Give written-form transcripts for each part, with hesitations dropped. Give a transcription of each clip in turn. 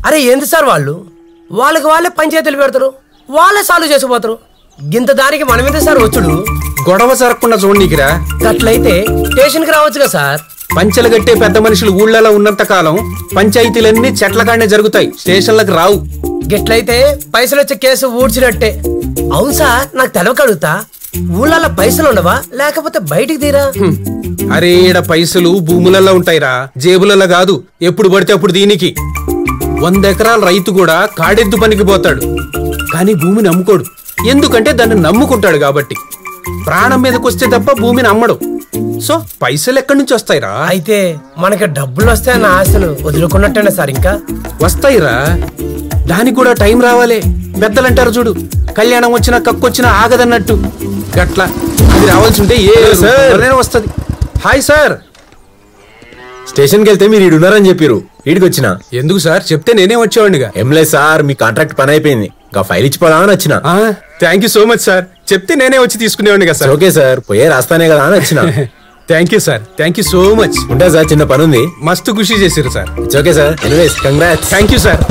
అరే ఏంది సార్ వాళ్ళకి వాళ్ళే పంచాయతీలు పెడతారు, వాళ్ళే సాల్వ్ చేసిపోతారు. గింత దానికి మనమేంది సార్ వచ్చుడు? గొడవ జరగకుండా చూడనీకిరా. అట్లయితే స్టేషన్ కి రావచ్చుగా సార్. పంచెలు గట్టే పెద్ద మనుషులు ఊళ్ళలో ఉన్నంత కాలం పంచాయతీలన్నీ చెట్ల కాడనే జరుగుతాయి, స్టేషన్లకు రావు. గిట్లయితే పైసలు వచ్చే కేసు ఊడ్చినట్టే. అవును సార్, నాకు తెలవకడుగుతా, ఊళ్ళల్లో పైసలు ఉండవా లేకపోతే బయటికి తీరా? అరే ఈడ పైసలు భూములలో ఉంటాయిరా, జేబులలో కాదు. ఎప్పుడు పడితే అప్పుడు దీనికి 100 ఎకరాల రైతు కూడా కాడెద్దు పనికి పోతాడు, కానీ భూమిని అమ్ముకోడు. ఎందుకంటే దాన్ని నమ్ముకుంటాడు కాబట్టి. ప్రాణం మీదకి వస్తే తప్ప భూమిని అమ్మడు. సో పైసలు ఎక్కడి నుంచి వస్తాయిరా? అయితే మనకి డబ్బులు వస్తాయన్న ఆశలు వదులుకున్నట్టేనా సార్? ఇంకా వస్తాయిరా, దానికి కూడా టైం రావాలి. పెద్దలంటారు చూడు, కళ్యాణం వచ్చినా కక్కొచ్చినా ఆగదన్నట్టు. గట్లా అది రావాల్సి ఉంటే వస్తుంది. Hi sir. స్టేషన్కి వెళ్తే మీరు ఈడున్నారని చెప్పారు, ఈడికి వచ్చిన. ఎందుకు సార్? చెప్తే నేనే వచ్చేవాడిగా. ఎంలే సార్, మీ కాంట్రాక్ట్ పని అయిపోయింది, ఇంకా ఫైల్ ఇచ్చిపోదామని వచ్చిన. Thank you so much sir. చెప్తే నేనే వచ్చి తీసుకునేవాడిని కదా సార్. ఓకే సార్, పోయే రాస్తానే కదా అని వచ్చిన. Thank you sir, thank you so much. ఉంటా సార్, చిన్న పని ఉంది. మస్తు ఖుషి చేసారు sir. Okay sir, anyways congrats. Thank you sir.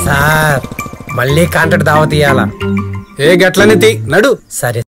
Sir మళ్ళీ కాంట్రాక్ట్ దావత్ ఇయ్యాలా? ఏ గట్లనే నడు. సరే.